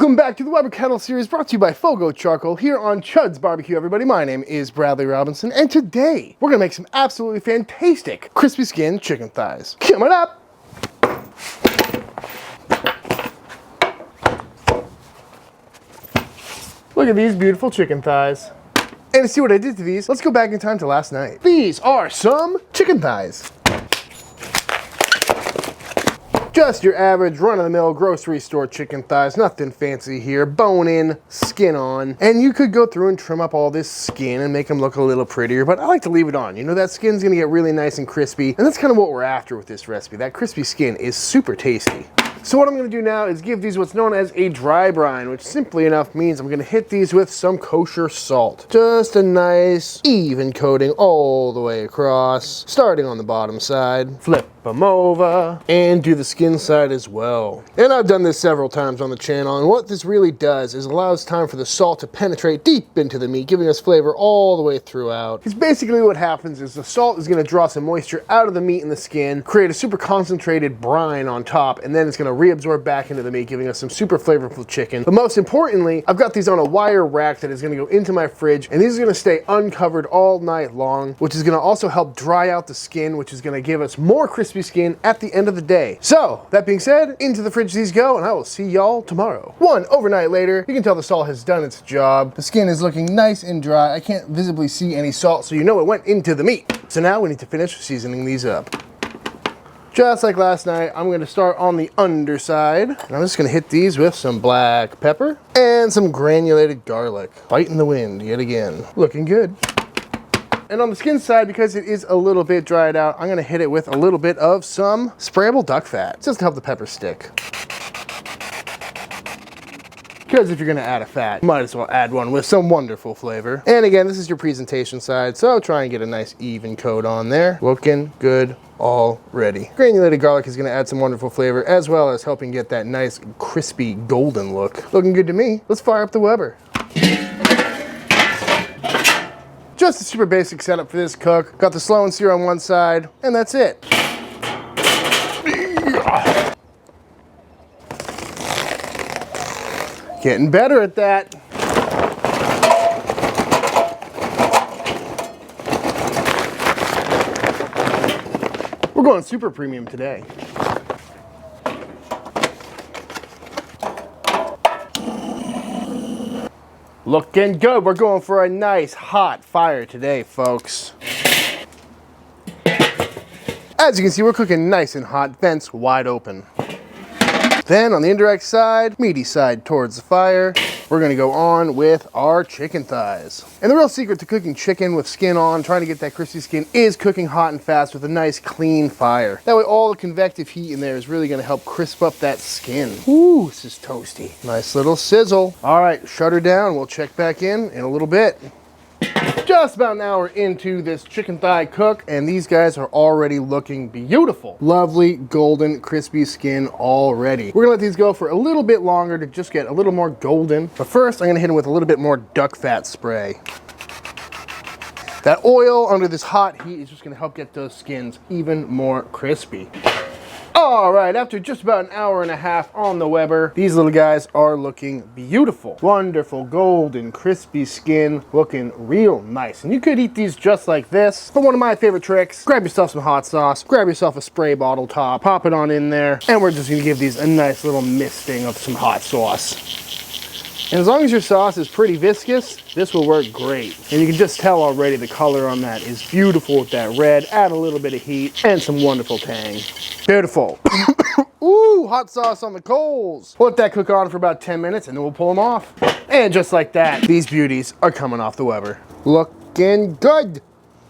Welcome back to the Weber Kettle series brought to you by Fogo Charcoal here on Chuds BBQ, everybody. My name is Bradley Robinson, and today we're gonna make some absolutely fantastic crispy skin chicken thighs. Coming up! Look at these beautiful chicken thighs. And to see what I did to these, let's go back in time to last night. These are some chicken thighs. Just your average run-of-the-mill grocery store chicken thighs, nothing fancy here, bone in, skin on. And you could go through and trim up all this skin and make them look a little prettier, but I like to leave it on. You know, that skin's gonna get really nice and crispy, and that's kind of what we're after with this recipe. That crispy skin is super tasty. So what I'm gonna do now is give these what's known as a dry brine, which simply enough means I'm gonna hit these with some kosher salt. Just a nice, even coating all the way across, starting on the bottom side, flip them over, and do the skin side as well. And I've done this several times on the channel, and what this really does is allows time for the salt to penetrate deep into the meat, giving us flavor all the way throughout. Because basically what happens is the salt is gonna draw some moisture out of the meat and the skin, create a super concentrated brine on top, and then it's gonna reabsorb back into the meat, giving us some super flavorful chicken. But most importantly, I've got these on a wire rack that is gonna go into my fridge, and these are gonna stay uncovered all night long, which is gonna also help dry out the skin, which is gonna give us more crispy skin at the end of the day. So, that being said, into the fridge these go, and I will see y'all tomorrow. One overnight later, you can tell the salt has done its job. The skin is looking nice and dry. I can't visibly see any salt, so you know it went into the meat. So now we need to finish seasoning these up. Just like last night, I'm gonna start on the underside. And I'm just gonna hit these with some black pepper and some granulated garlic. Fighting the wind yet again. Looking good. And on the skin side, because it is a little bit dried out, I'm gonna hit it with a little bit of some sprayable duck fat, just to help the pepper stick. Because if you're gonna add a fat, you might as well add one with some wonderful flavor. And again, this is your presentation side, so try and get a nice even coat on there. Looking good already. Granulated garlic is gonna add some wonderful flavor, as well as helping get that nice crispy golden look. Looking good to me. Let's fire up the Weber. Just a super basic setup for this cook. Got the slow and sear on one side, and that's it. Getting better at that. We're going super premium today. Looking good. We're going for a nice hot fire today, folks. As you can see, we're cooking nice and hot, vents wide open. Then on the indirect side, meaty side towards the fire, we're gonna go on with our chicken thighs. And the real secret to cooking chicken with skin on, trying to get that crispy skin, is cooking hot and fast with a nice clean fire. That way all the convective heat in there is really gonna help crisp up that skin. Ooh, this is toasty. Nice little sizzle. All right, shut her down. We'll check back in a little bit. Just about an hour into this chicken thigh cook, and these guys are already looking beautiful. Lovely, golden, crispy skin already. We're gonna let these go for a little bit longer to just get a little more golden. But first, I'm gonna hit them with a little bit more duck fat spray. That oil under this hot heat is just gonna help get those skins even more crispy. All right, after just about an hour and a half on the Weber, these little guys are looking beautiful. Wonderful, golden, crispy skin, looking real nice. And you could eat these just like this. But one of my favorite tricks, grab yourself some hot sauce, grab yourself a spray bottle top, pop it on in there, and we're just gonna give these a nice little misting of some hot sauce. And as long as your sauce is pretty viscous, this will work great. And you can just tell already the color on that is beautiful with that red. Add a little bit of heat and some wonderful tang. Beautiful. Ooh, hot sauce on the coals. We'll let that cook on for about 10 minutes and then we'll pull them off. And just like that, these beauties are coming off the Weber. Looking good.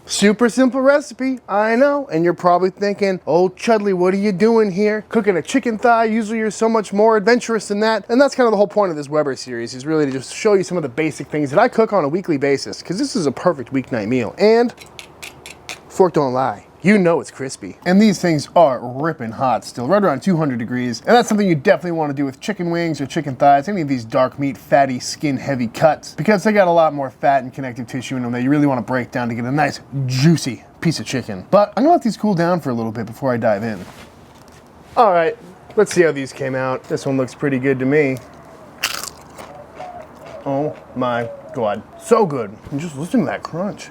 Super simple recipe, I know, and you're probably thinking, oh Chudley, what are you doing here? Cooking a chicken thigh, usually you're so much more adventurous than that. And that's kind of the whole point of this Weber series, is really to just show you some of the basic things that I cook on a weekly basis, because this is a perfect weeknight meal. And, fork don't lie, you know it's crispy. And these things are ripping hot still, right around 200 degrees. And that's something you definitely want to do with chicken wings or chicken thighs, any of these dark meat, fatty, skin heavy cuts, because they got a lot more fat and connective tissue in them that you really want to break down to get a nice, juicy piece of chicken. But I'm gonna let these cool down for a little bit before I dive in. All right, let's see how these came out. This one looks pretty good to me. Oh my God, so good. And just listen to that crunch.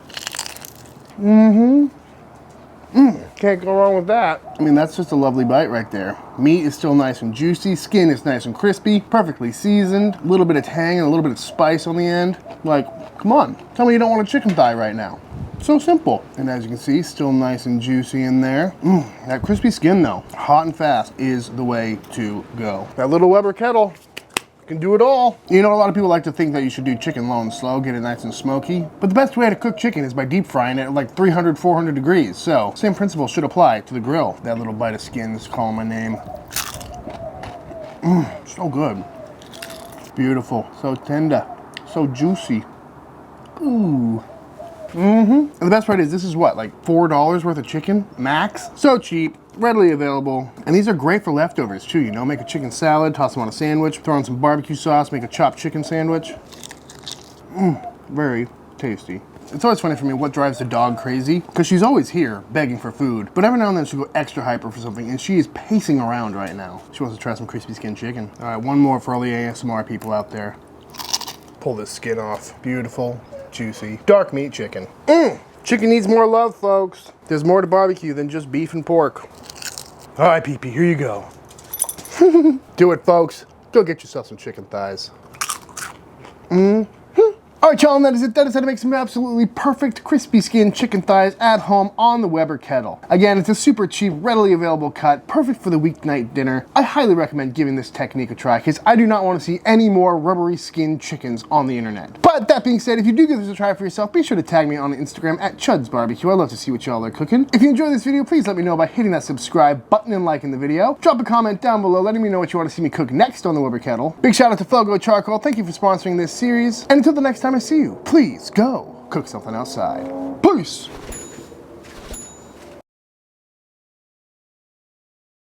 Can't go wrong with that. I mean, that's just a lovely bite right there. Meat is still nice and juicy, skin is nice and crispy, perfectly seasoned, a little bit of tang and a little bit of spice on the end. Like, come on, tell me you don't want a chicken thigh right now. So simple. And as you can see, still nice and juicy in there. That crispy skin though, hot and fast, is the way to go. That little Weber kettle can do it all. You know, a lot of people like to think that you should do chicken low and slow, get it nice and smoky. But the best way to cook chicken is by deep frying it at like 300, 400 degrees. So, same principle should apply to the grill. That little bite of skin is calling my name. So good. Beautiful, so tender, so juicy. Ooh. And the best part is, this is what, like $4 worth of chicken, max? So cheap, readily available. And these are great for leftovers too, you know? Make a chicken salad, toss them on a sandwich, throw in some barbecue sauce, make a chopped chicken sandwich. Very tasty. It's always funny for me what drives the dog crazy, because she's always here begging for food, but every now and then she'll go extra hyper for something, and she is pacing around right now. She wants to try some crispy skin chicken. All right, one more for all the ASMR people out there. Pull this skin off. Beautiful, juicy, dark meat chicken. Chicken needs more love, folks. There's more to barbecue than just beef and pork. All right, PP, here you go. Do it, folks. Go get yourself some chicken thighs. All right, y'all, and that is it. That is how to make some absolutely perfect crispy skin chicken thighs at home on the Weber kettle. Again, it's a super cheap, readily available cut, perfect for the weeknight dinner. I highly recommend giving this technique a try, because I do not want to see any more rubbery skin chickens on the internet. But that being said, if you do give this a try for yourself, be sure to tag me on Instagram at Chuds BBQ. I'd love to see what y'all are cooking. If you enjoyed this video, please let me know by hitting that subscribe button and liking the video. Drop a comment down below letting me know what you want to see me cook next on the Weber kettle. Big shout out to Fogo Charcoal. Thank you for sponsoring this series. And until the next time I see you, please go cook something outside. Peace!